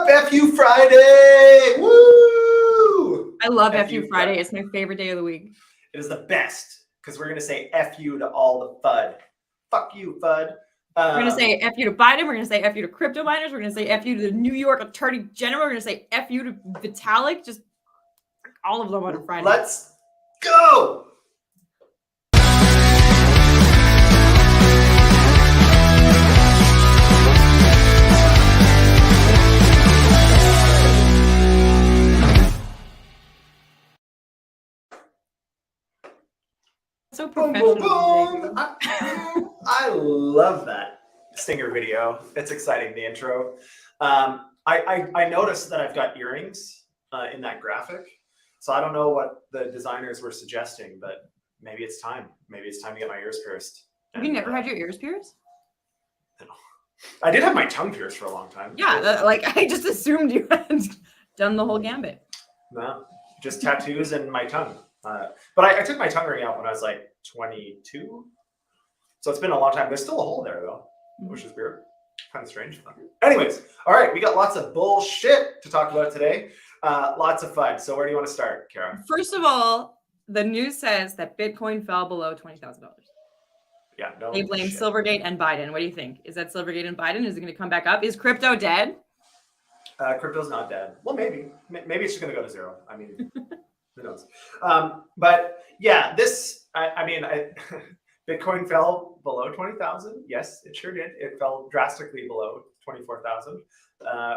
up? FU Friday! Woo! I love FU Friday. It's my favorite day of the week. It is the best because we're going to say FU to all the FUD. Fuck you, FUD. We're going to say FU to Biden. We're going to say FU to crypto miners. We're going to say FU to the New York Attorney General. We're going to say FU to Vitalik. Just all of them on a Friday. Let's go! So professional. Boom, boom. I love that stinger video. It's exciting, the intro. I noticed that I've got earrings in that graphic. So I don't know what the designers were suggesting, but maybe it's time. Maybe it's time to get my ears pierced. Have you never had your ears pierced? No. I did have my tongue pierced for a long time. Yeah, I just assumed you had done the whole gambit. No, just tattoos and my tongue. But I took my tongue ring out when I was like 22. So it's been a long time. There's still a hole there though, which is weird. Kind of strange. Anyways, all right, we got lots of bullshit to talk about today. Lots of FUD. So where do you want to start, Kara? First of all, the news says that Bitcoin fell below $20,000. Yeah, no. They blame Silvergate and Biden. What do you think? Is that Silvergate and Biden? Is it going to come back up? Is crypto dead? Crypto's not dead. Well, maybe it's just going to go to zero. I mean, who knows? But yeah, Bitcoin fell below 20,000. Yes, it sure did. It fell drastically below 24,000.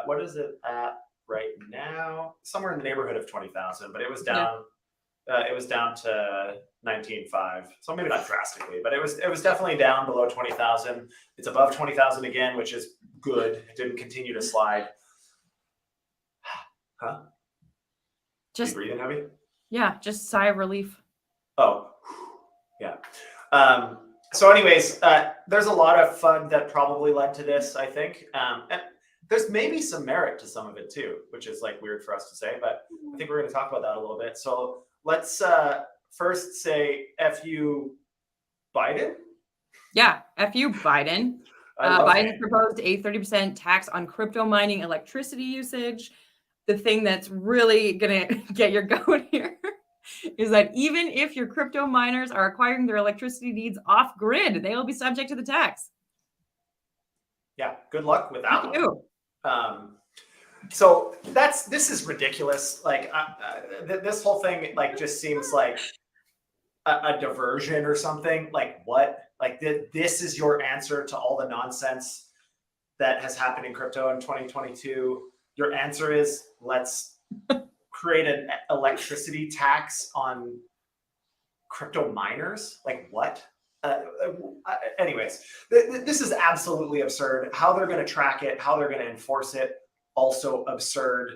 What is it at right now? Somewhere in the neighborhood of 20,000, but it was down. Yeah. It was down to 19.5. So maybe not drastically, but it was definitely down below 20,000. It's above 20,000 again, which is good. It didn't continue to slide. Huh? Just you breathing heavy? Yeah, just sigh of relief. Oh, yeah. So anyways, there's a lot of FUD that probably led to this, I think. And there's maybe some merit to some of it too, which is like weird for us to say, but I think we're going to talk about that a little bit. So let's first say FU Biden. Yeah, FU Biden. Biden proposed a 30% tax on crypto mining electricity usage. The thing that's really going to get your goat here is that even if your crypto miners are acquiring their electricity needs off grid, they will be subject to the tax. Yeah, good luck with that one. So this is ridiculous. Like this whole thing, like just seems like a diversion or something. Like what? Like this is your answer to all the nonsense that has happened in crypto in 2022. Your answer is let's create an electricity tax on crypto miners. Like what? Anyways, this is absolutely absurd. How they're going to track it, how they're going to enforce it, also absurd.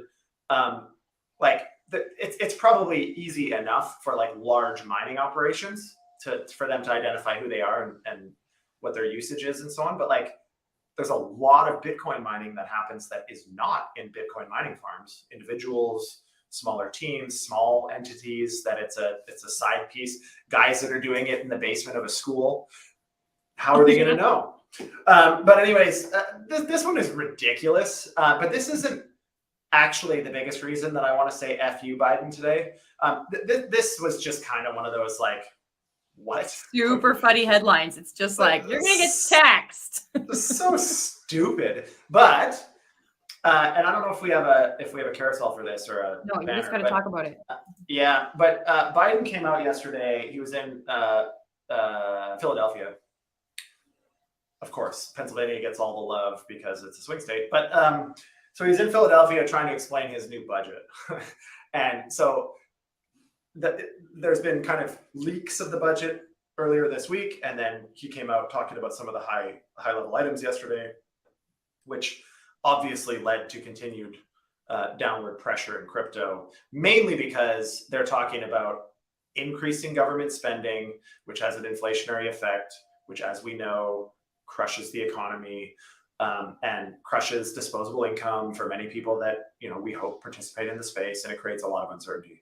It's probably easy enough for like large mining operations for them to identify who they are and what their usage is and so on. But like, there's a lot of Bitcoin mining that happens that is not in Bitcoin mining farms. Individuals, smaller teams, small entities, that it's a side piece. Guys that are doing it in the basement of a school. How are they going to know? But anyways, this one is ridiculous. But this isn't actually the biggest reason that I want to say FU Biden today. This was just kind of one of those like, what? Super funny headlines. It's just like, you're going to get taxed. So stupid. But and I don't know if we have a carousel for this or a no, you just got to talk about it. Yeah, but Biden came out yesterday. He was in Philadelphia. Of course, Pennsylvania gets all the love because it's a swing state. But so he's in Philadelphia trying to explain his new budget, and so there's been kind of leaks of the budget earlier this week, and then he came out talking about some of the high level items yesterday, which obviously led to continued downward pressure in crypto, mainly because they're talking about increasing government spending, which has an inflationary effect, which, as we know, crushes the economy and crushes disposable income for many people that, we hope participate in the space, and it creates a lot of uncertainty.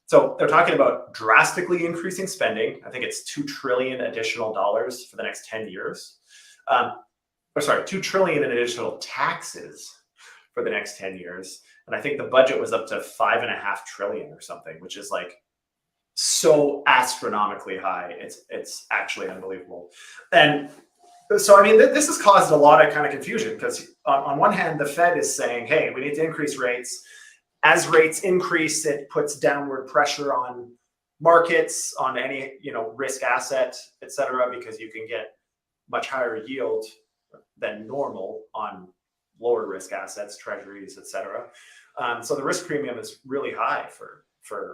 So they're talking about drastically increasing spending. I think it's $2 trillion additional dollars for the next 10 years. $2 trillion in additional taxes for the next 10 years. And I think the budget was up to 5.5 trillion or something, which is like so astronomically high. It's actually unbelievable. And so, I mean, this has caused a lot of kind of confusion because on one hand, the Fed is saying, hey, we need to increase rates. As rates increase, it puts downward pressure on markets, on any, risk asset, et cetera, because you can get much higher yield than normal on lower risk assets, treasuries, et cetera. So the risk premium is really high for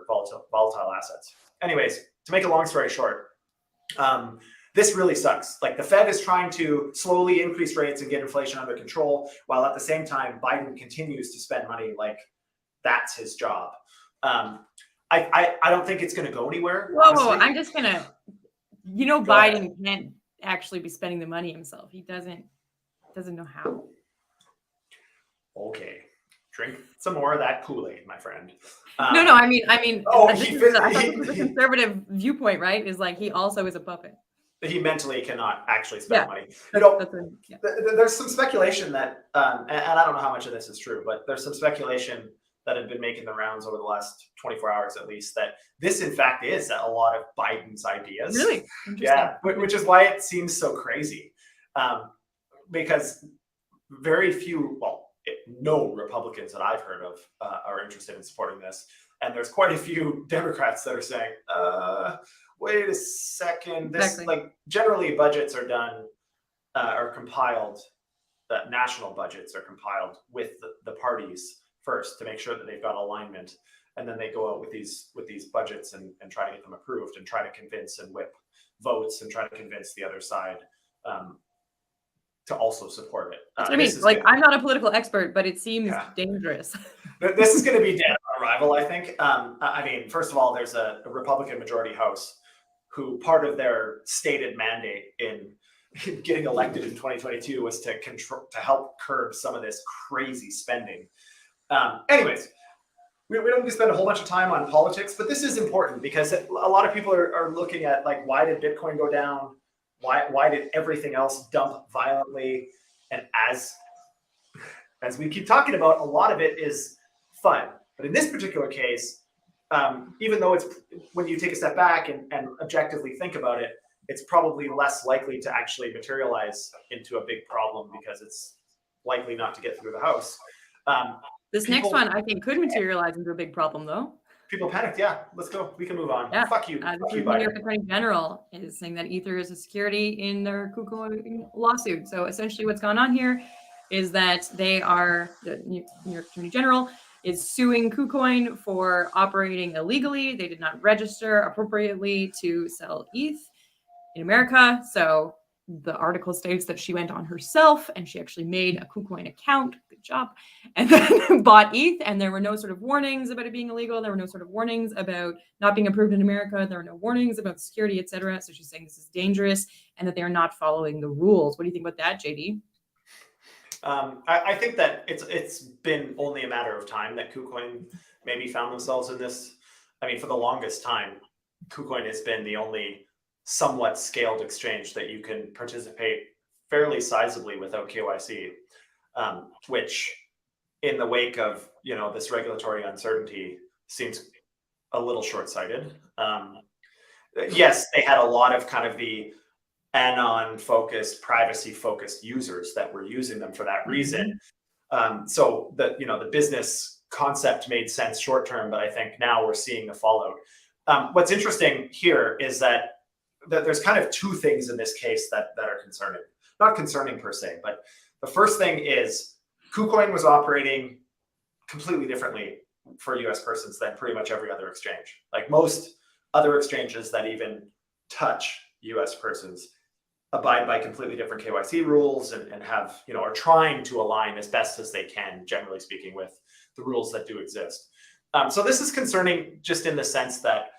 volatile assets. Anyways, to make a long story short, this really sucks. Like the Fed is trying to slowly increase rates and get inflation under control, while at the same time, Biden continues to spend money like that's his job. I don't think it's going to go anywhere. Whoa, I'm just going to, Biden can't actually be spending the money himself. He doesn't know how. Okay. Drink some more of that Kool-Aid, my friend. No, I mean, I thought this was a conservative viewpoint, right? Is like he also is a puppet. He mentally cannot actually spend money. There's some speculation that, and I don't know how much of this is true, but there's some speculation that had been making the rounds over the last 24 hours at least, that this in fact is a lot of Biden's ideas. Really? Yeah, which is why it seems so crazy. Because very few, no Republicans that I've heard of are interested in supporting this. And there's quite a few Democrats that are saying, wait a second, this generally budgets are done are compiled, national budgets are compiled with the parties first to make sure that they've got alignment. And then they go out with these budgets and try to get them approved and try to convince and whip votes and try to convince the other side to also support it. I mean, I'm not a political expert, but it seems dangerous. This is going to be dead on arrival, I think. I mean, first of all, there's a Republican majority House who part of their stated mandate in getting elected in 2022 was to help curb some of this crazy spending. Anyways, we don't need to spend a whole bunch of time on politics, but this is important because a lot of people are looking at why did Bitcoin go down? Why did everything else dump violently? And as we keep talking about, a lot of it is FUD. But in this particular case, even though it's when you take a step back and objectively think about it, it's probably less likely to actually materialize into a big problem because it's likely not to get through the House. Next one, I think, could materialize into a big problem, though. People panicked. Yeah, let's go. We can move on. Yeah. Fuck you. The New York Attorney General is saying that Ether is a security in their KuCoin lawsuit. So essentially what's going on here is that the New York Attorney General is suing KuCoin for operating illegally. They did not register appropriately to sell ETH in America. So the article states that she went on herself and she actually made a KuCoin account. Good job. And then bought ETH, and there were no sort of warnings about it being illegal. There were no sort of warnings about not being approved in America. There were no warnings about security, etc. So she's saying this is dangerous and that they are not following the rules. What do you think about that, JD? I think that it's been only a matter of time that KuCoin maybe found themselves in this. I mean, for the longest time, KuCoin has been the only somewhat scaled exchange that you can participate fairly sizably without KYC, which in the wake of, this regulatory uncertainty seems a little short-sighted. Yes, they had a lot of kind of the anon-focused, privacy-focused users that were using them for that reason. So the business concept made sense short-term, but I think now we're seeing the fallout. What's interesting here is that there's kind of two things in this case that are concerning. Not concerning per se, but the first thing is KuCoin was operating completely differently for US persons than pretty much every other exchange. Like most other exchanges that even touch US persons abide by completely different KYC rules and have, are trying to align as best as they can, generally speaking, with the rules that do exist. So this is concerning just in the sense that,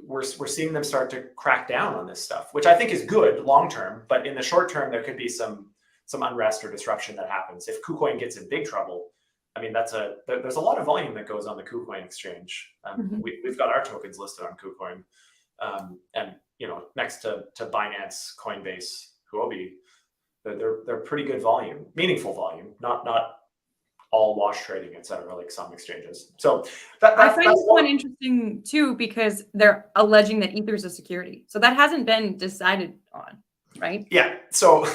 we're seeing them start to crack down on this stuff, which I think is good long term, but in the short term, there could be some unrest or disruption that happens. If KuCoin gets in big trouble, there's a lot of volume that goes on the KuCoin exchange. We've got our tokens listed on KuCoin, and next to Binance, Coinbase, Huobi, they're pretty good volume, meaningful volume. not all wash trading, et cetera, like some exchanges. So I find this one interesting too, because they're alleging that Ether is a security. So that hasn't been decided on, right? Yeah. So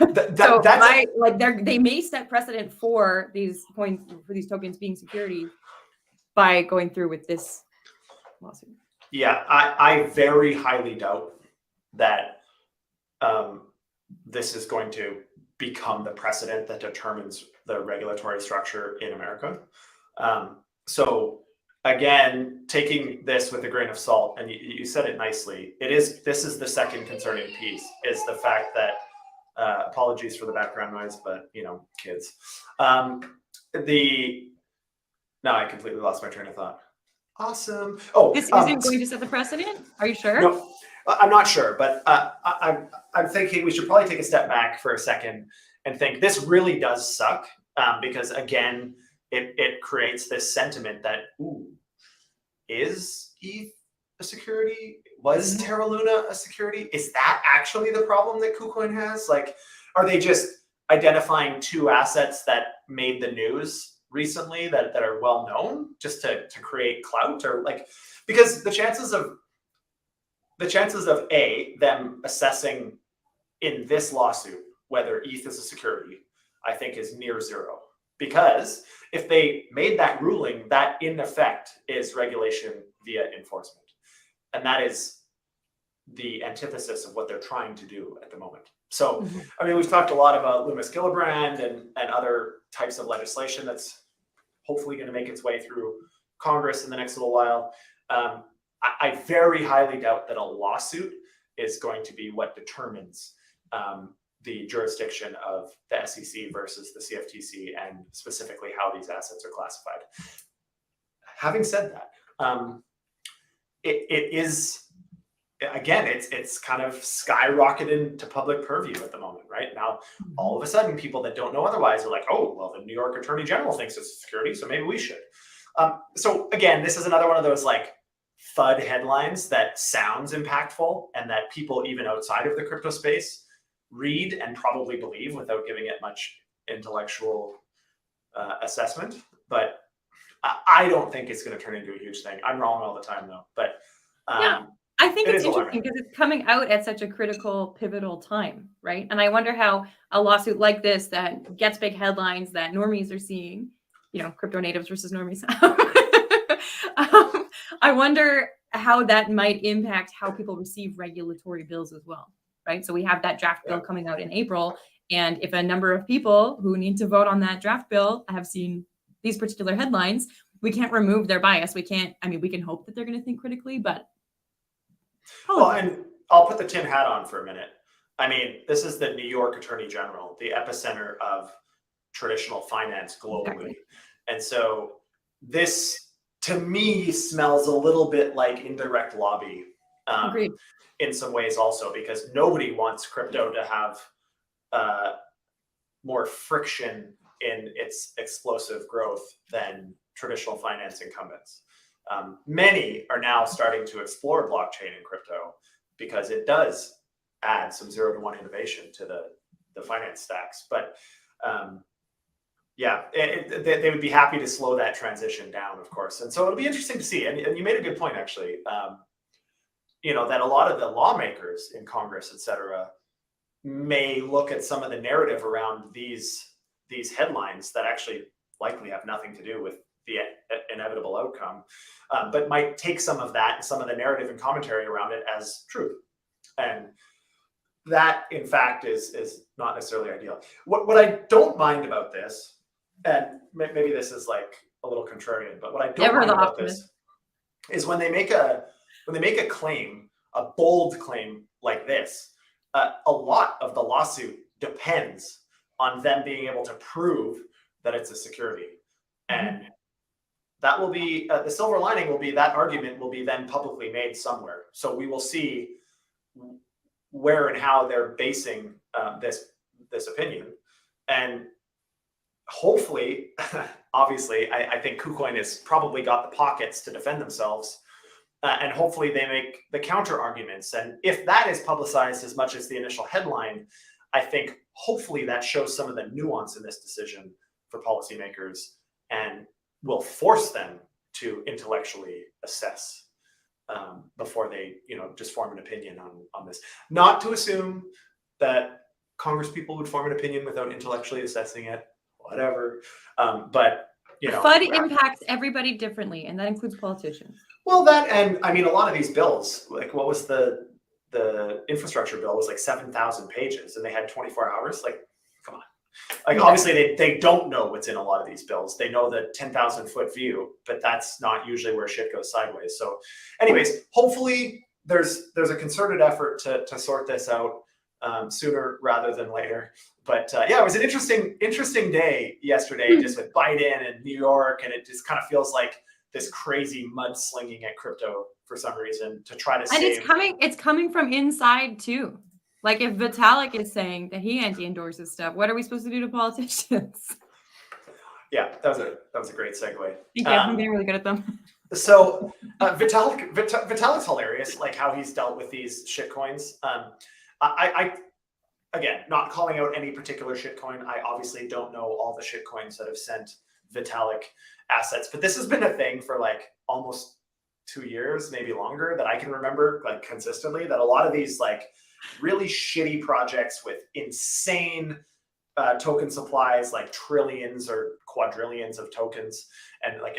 they may set precedent for these coins, for these tokens being securities by going through with this lawsuit. Yeah, I very highly doubt that this is going to become the precedent that determines the regulatory structure in America. So again, taking this with a grain of salt, and you said it nicely, this is the second concerning piece, is the fact that, apologies for the background noise, but kids. Now I completely lost my train of thought. Awesome. Oh, this isn't going to set the precedent? Are you sure? No, I'm not sure, but I'm thinking we should probably take a step back for a second and think this really does suck, because again, it creates this sentiment that, ooh, is ETH a security? Was Terra Luna a security? Is that actually the problem that KuCoin has? Like, are they just identifying two assets that made the news recently that are well known just to create clout? Or like, because the chances of them assessing in this lawsuit whether ETH is a security, I think, is near zero. Because if they made that ruling, that in effect is regulation via enforcement. And that is the antithesis of what they're trying to do at the moment. So, I mean, we've talked a lot about Loomis Gillibrand and other types of legislation that's hopefully going to make its way through Congress in the next little while. I very highly doubt that a lawsuit is going to be what determines the jurisdiction of the SEC versus the CFTC, and specifically how these assets are classified. Having said that, it is, again, it's kind of skyrocketed into public purview at the moment, right? Now, all of a sudden, people that don't know otherwise are like, oh, well, the New York Attorney General thinks it's a security, so maybe we should. So again, this is another one of those like FUD headlines that sounds impactful and that people even outside of the crypto space read and probably believe without giving it much intellectual assessment. But I don't think it's going to turn into a huge thing. I'm wrong all the time though. But yeah, I think it's interesting because it's coming out at such a critical, pivotal time, right? And I wonder how a lawsuit like this that gets big headlines that normies are seeing, crypto natives versus normies. I wonder how that might impact how people receive regulatory bills as well, right? So we have that draft bill coming out in April. And if a number of people who need to vote on that draft bill have seen these particular headlines, we can't remove their bias. We can hope that they're going to think critically, but. Well, and I'll put the tin hat on for a minute. I mean, this is the New York Attorney General, the epicenter of traditional finance globally. Exactly. And so this, to me, smells a little bit like indirect lobby in some ways also, because nobody wants crypto to have more friction in its explosive growth than traditional finance incumbents. Many are now starting to explore blockchain and crypto because it does add some 0 to 1 innovation to the finance stacks. But yeah, they would be happy to slow that transition down, of course. And so it'll be interesting to see. And you made a good point, actually, that a lot of the lawmakers in Congress, et cetera, may look at some of the narrative around these headlines that actually likely have nothing to do with the inevitable outcome, but might take some of that and some of the narrative and commentary around it as truth. And that, in fact, is not necessarily ideal. What I don't mind about this, and maybe this is like a little contrarian, but what I don't mind about this is when they make a claim, a bold claim like this, a lot of the lawsuit depends on them being able to prove that it's a security. And that will be, the silver lining will be that argument will be then publicly made somewhere. So we will see where and how they're basing this opinion. And hopefully, obviously, I think KuCoin has probably got the pockets to defend themselves. And hopefully they make the counter arguments. And if that is publicized as much as the initial headline, I think hopefully that shows some of the nuance in this decision for policymakers and will force them to intellectually assess before they, just form an opinion on this. Not to assume that Congress people would form an opinion without intellectually assessing it, whatever. But FUD impacts everybody differently, and that includes politicians. Well, that, and I mean, a lot of these bills, like what was the infrastructure bill was like 7,000 pages, and they had 24 hours. Like, come on. Like, obviously, they don't know what's in a lot of these bills. They know the 10,000-foot view, but that's not usually where shit goes sideways. So, anyways, hopefully there's a concerted effort to sort this out sooner rather than later. But yeah, it was an interesting day yesterday, just with Biden and New York, and it just kind of feels like this crazy mudslinging at crypto for some reason to try to save. And it's coming from inside too. Like, if Vitalik is saying that he anti-endorses stuff, what are we supposed to do to politicians? Yeah, that was a great segue. Thank you. I'm getting really good at them. So Vitalik's hilarious, like how he's dealt with these shitcoins. I again, not calling out any particular shitcoin. I obviously don't know all the shitcoins that have sent Vitalik assets, but this has been a thing for like almost 2 years, maybe longer, that I can remember, like consistently, that a lot of these like really shitty projects with insane token supplies, like trillions or quadrillions of tokens, and like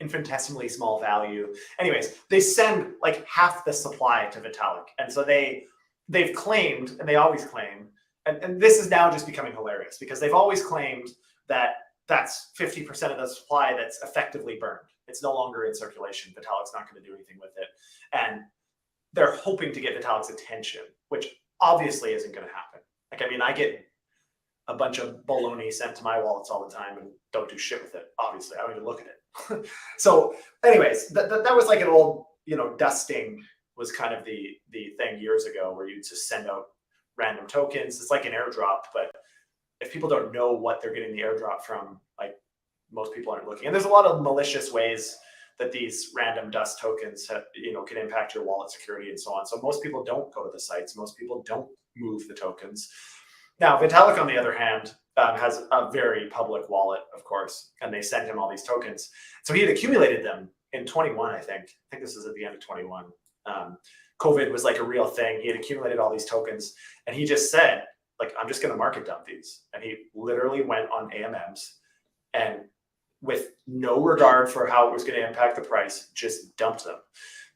infinitesimally small value. Anyways, they send like half the supply to Vitalik, and so they've claimed, and they always claim, and this is now just becoming hilarious because they've always claimed that that's 50% of the supply that's effectively burned. It's no longer in circulation. Vitalik's not going to do anything with it. And they're hoping to get Vitalik's attention, which obviously isn't going to happen. Like, I mean, I get a bunch of baloney sent to my wallets all the time and don't do shit with it. Obviously, I don't even look at it. So anyways, that was like an old, dusting was kind of the thing years ago where you just send out random tokens. It's like an airdrop, but if people don't know what they're getting the airdrop from, like, most people aren't looking. And there's a lot of malicious ways that these random dust tokens have, can impact your wallet security and so on. So most people don't go to the sites. Most people don't move the tokens. Now, Vitalik, on the other hand, has a very public wallet, of course, and they sent him all these tokens. So he had accumulated them in 21, I think. I think this is at the end of 21. COVID was like a real thing. He had accumulated all these tokens, and he just said, like, I'm just going to market dump these. And he literally went on AMMs and, with no regard for how it was going to impact the price, just dumped them.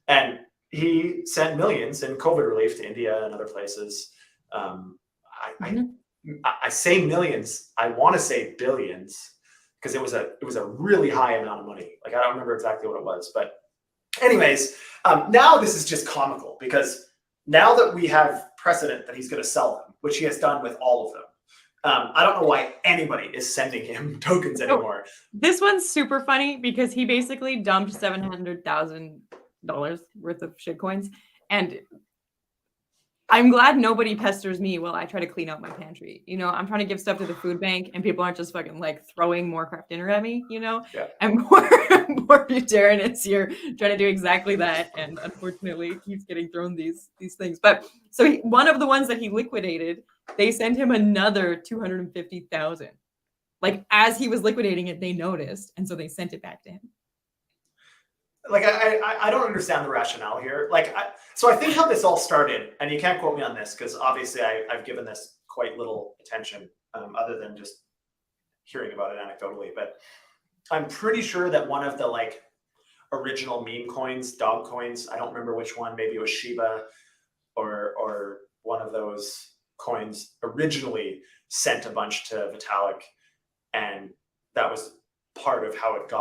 And he sent millions in COVID relief to India and other places. I say millions. I want to say billions because it was a really high amount of money. Like, I don't remember exactly what it was, but anyways, now this is just comical because now that we have precedent that he's going to sell them, which he has done with all of them. I don't know why anybody is sending him tokens anymore. This one's super funny because he basically dumped $700,000 worth of shitcoins, and I'm glad nobody pesters me while I try to clean out my pantry. I'm trying to give stuff to the food bank, and people aren't just fucking like throwing more craft dinner at me. Yeah. And more Darren is here trying to do exactly that, and unfortunately keeps getting thrown these things. But so one of the ones that he liquidated, they sent him another 250,000. Like, as he was liquidating it, they noticed, and so they sent it back to him. Like, I don't understand the rationale here. Like, so I think how this all started, and you can't quote me on this because obviously I've given this quite little attention other than just hearing about it anecdotally. But I'm pretty sure that one of the like original meme coins, dog coins, I don't remember which one, maybe it was Shiba or one of those coins, originally sent a bunch to Vitalik, and that was part of how it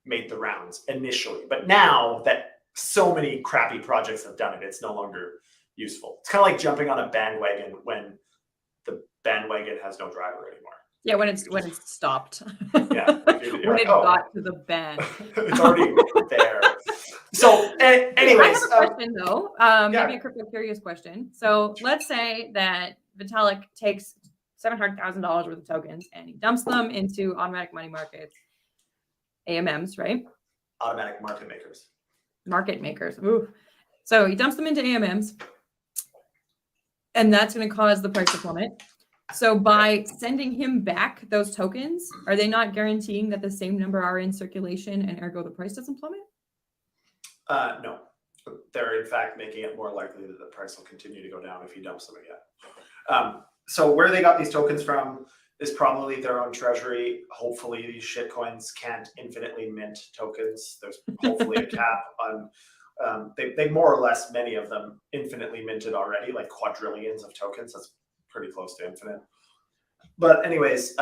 made the rounds initially. But now that so many crappy projects have done it, it's no longer useful. It's kind of like jumping on a bandwagon when the bandwagon has no driver anymore. Yeah, when it's stopped. Yeah, when it got to the band. It's already there. So, anyways, I have a question though. Maybe a crypto curious question. So let's say that Vitalik takes $700,000 worth of tokens and he dumps them into automatic money markets, AMMs, right? Automatic market makers. Market makers. Ooh. So he dumps them into AMMs. And that's going to cause the price to plummet. So by sending him back those tokens, are they not guaranteeing that the same number are in circulation and ergo the price doesn't plummet? No. They're in fact making it more likely that the price will continue to go down if he dumps them again. So where they got these tokens from is probably their own treasury. Hopefully these shitcoins can't infinitely mint tokens. There's hopefully a cap on, they more or less, many of them infinitely minted already, like quadrillions of tokens. That's pretty close to infinite. But anyways,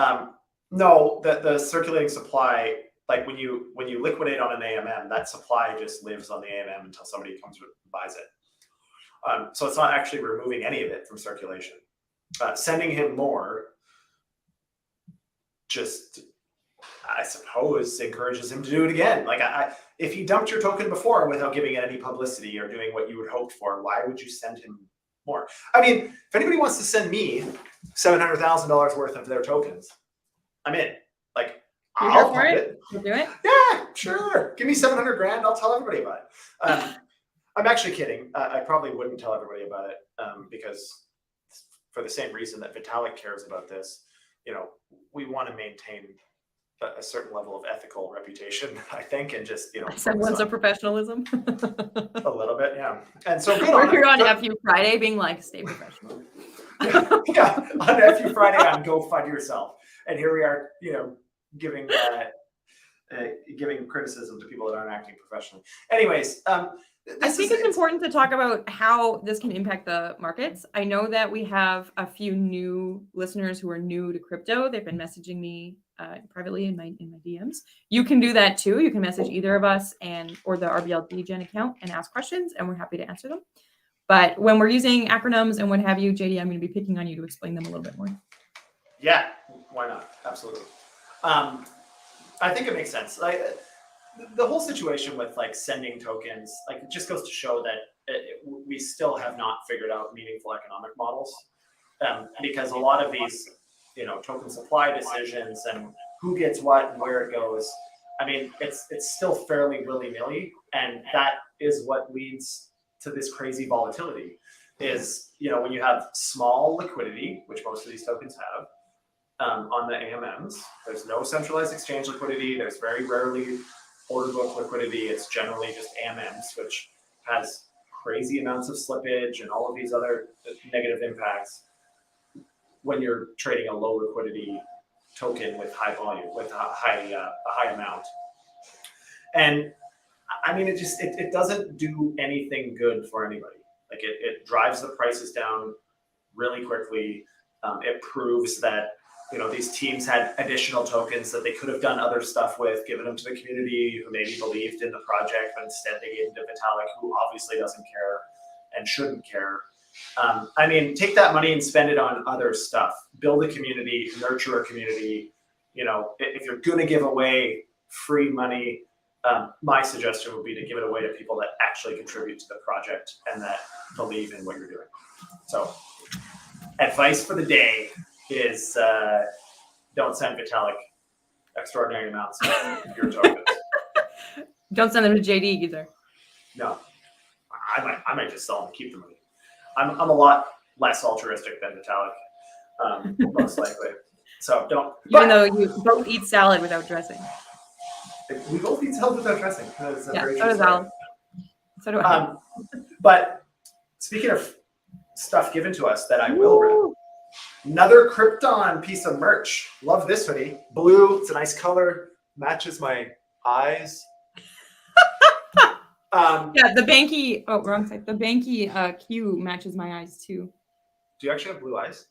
no, the circulating supply, like when you liquidate on an AMM, that supply just lives on the AMM until somebody comes and buys it. So it's not actually removing any of it from circulation. Sending him more just, I suppose, encourages him to do it again. Like, if he dumped your token before without giving it any publicity or doing what you would hope for, why would you send him more? I mean, if anybody wants to send me $700,000 worth of their tokens, I'm in. Like, I'll pump it. You'll do it? Yeah, sure. Give me 700 grand. I'll tell everybody about it. I'm actually kidding. I probably wouldn't tell everybody about it because for the same reason that Vitalik cares about this, you know, we want to maintain a certain level of ethical reputation, I think, and just, you know, semblance of professionalism. A little bit, yeah. And so we're here on FU Friday being like, stay professional. Yeah, on FU Friday on Go FUD Yourself. And here we are, you know, giving criticism to people that aren't acting professionally. Anyways, I think it's important to talk about how this can impact the markets. I know that we have a few new listeners who are new to crypto. They've been messaging me privately in my DMs. You can do that too. You can message either of us or the RBL DGen account and ask questions, and we're happy to answer them. But when we're using acronyms and what have you, JD, I'm going to be picking on you to explain them a little bit more. Yeah, why not? Absolutely. I think it makes sense. Like, the whole situation with like sending tokens, like, it just goes to show that we still have not figured out meaningful economic models, because a lot of these, you know, token supply decisions and who gets what and where it goes, I mean, it's still fairly willy-nilly, and that is what leads to this crazy volatility. Is, you know, when you have small liquidity, which most of these tokens have, on the AMMs, there's no centralized exchange liquidity. There's very rarely order book liquidity. It's generally just AMMs, which has crazy amounts of slippage and all of these other negative impacts when you're trading a low liquidity token with high volume, with a high amount. And I mean, it doesn't do anything good for anybody. Like, it drives the prices down really quickly. It proves that, you know, these teams had additional tokens that they could have done other stuff with, given them to the community who maybe believed in the project, but instead they gave them to Vitalik, who obviously doesn't care and shouldn't care. I mean, take that money and spend it on other stuff. Build a community, nurture a community. You know, if you're going to give away free money, my suggestion would be to give it away to people that actually contribute to the project and that believe in what you're doing. So, advice for the day is don't send Vitalik extraordinary amounts of your tokens. Don't send them to JD either. No, I might just sell them and keep the money. I'm a lot less altruistic than Vitalik, most likely. So don't. Even though you both eat salad without dressing. We both eat salad without dressing. Yeah, so does Al. So do I. But speaking of stuff given to us that I will rep, another Krypton piece of merch. Love this hoodie. Blue. It's a nice color. Matches my eyes. Yeah, the Banky. Oh, wrong side. The Banky Q matches my eyes too. Do you actually have blue eyes?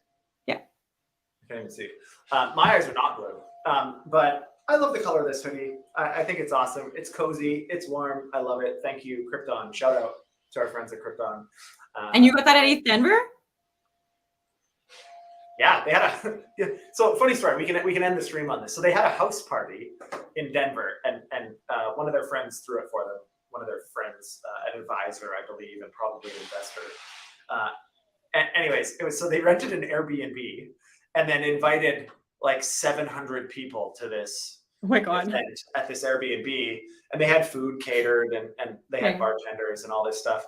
Yeah. I can't even see. My eyes are not blue. But I love the color of this hoodie. I think it's awesome. It's cozy. It's warm. I love it. Thank you, Krypton. Shout out to our friends at Krypton. And you got that at East Denver? Yeah, they had so funny story. We can end the stream on this. So they had a house party in Denver, and one of their friends threw it for them. One of their friends, an advisor, I believe, and probably an investor. Anyways, it was, so they rented an Airbnb and then invited like 700 people to this event at this Airbnb, and they had food catered and they had bartenders and all this stuff,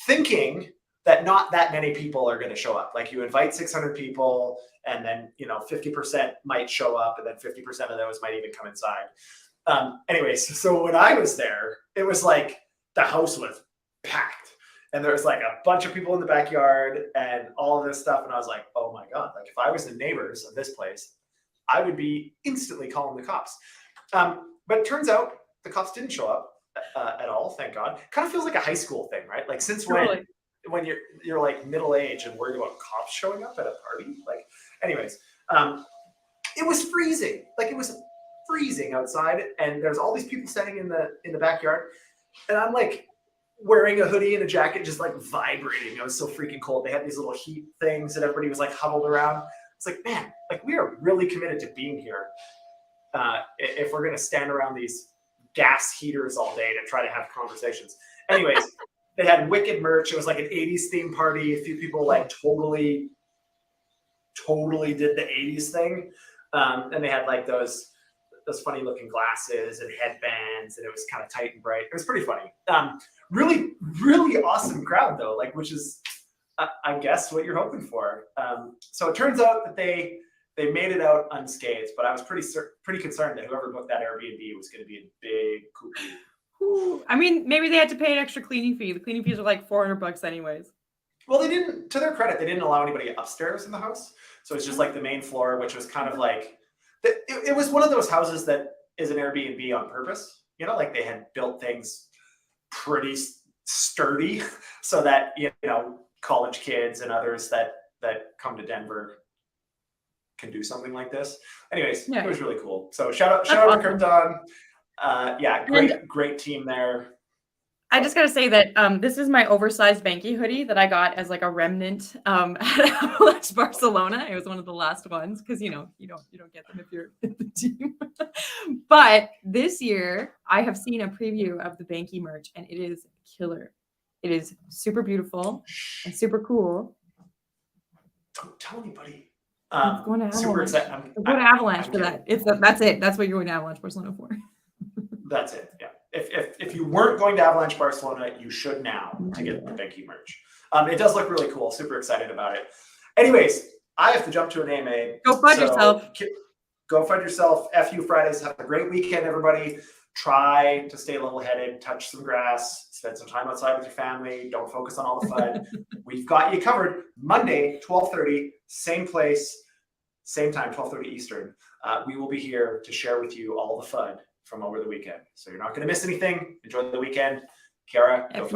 thinking that not that many people are going to show up. Like you invite 600 people and then, 50% might show up and then 50% of those might even come inside. Anyways, so when I was there, it was like the house was packed and there was like a bunch of people in the backyard and all of this stuff. And I was like, oh my God, like if I was the neighbors of this place, I would be instantly calling the cops. But it turns out the cops didn't show up at all, thank God. Kind of feels like a high school thing, right? Like since when you're like middle age and worried about cops showing up at a party? Like, anyways, it was freezing. Like it was freezing outside, and there's all these people standing in the backyard, and I'm like wearing a hoodie and a jacket, just like vibrating. It was so freaking cold. They had these little heat things that everybody was like huddled around. It's like, man, like we are really committed to being here. If we're gonna stand around these gas heaters all day to try to have conversations. Anyways, they had wicked merch. It was like an 80s theme party. A few people like totally did the 80s thing. And they had like those funny looking glasses and headbands, and it was kind of tight and bright. It was pretty funny. Really, really awesome crowd though, like, which is, I guess, what you're hoping for. So it turns out that they made it out unscathed, but I was pretty concerned that whoever booked that Airbnb was going to be a big cuckoo. I mean, maybe they had to pay an extra cleaning fee. The cleaning fees are like $400 anyways. Well, they didn't, to their credit, they didn't allow anybody upstairs in the house. So it's just like the main floor, which was kind of like, it was one of those houses that is an Airbnb on purpose. Like they had built things pretty sturdy so that, college kids and others that come to Denver can do something like this. Anyways, It was really cool. So shout out to Krypton. Great team there. I just gotta say that this is my oversized Banky hoodie that I got as like a remnant at Avalanche Barcelona. It was one of the last ones because you don't get them if you're in the team. But this year I have seen a preview of the Banky merch and it is killer. It is super beautiful and super cool. Don't tell anybody. I'm going to Avalanche. Super excited. I'm going to Avalanche for that. That's it. That's what you're going to Avalanche Barcelona for. That's it. Yeah. If you weren't going to Avalanche Barcelona, you should now to get the Banky merch. It does look really cool. Super excited about it. Anyways, I have to jump to an AMA. Go FUD yourself. Go FUD yourself. FU Fridays. Have a great weekend, everybody. Try to stay level-headed. Touch some grass. Spend some time outside with your family. Don't focus on all the FUD. We've got you covered. Monday, 12:30, same place, same time, 12:30 Eastern. We will be here to share with you all the FUD from over the weekend. So you're not going to miss anything. Enjoy the weekend. Kiara, go FUD.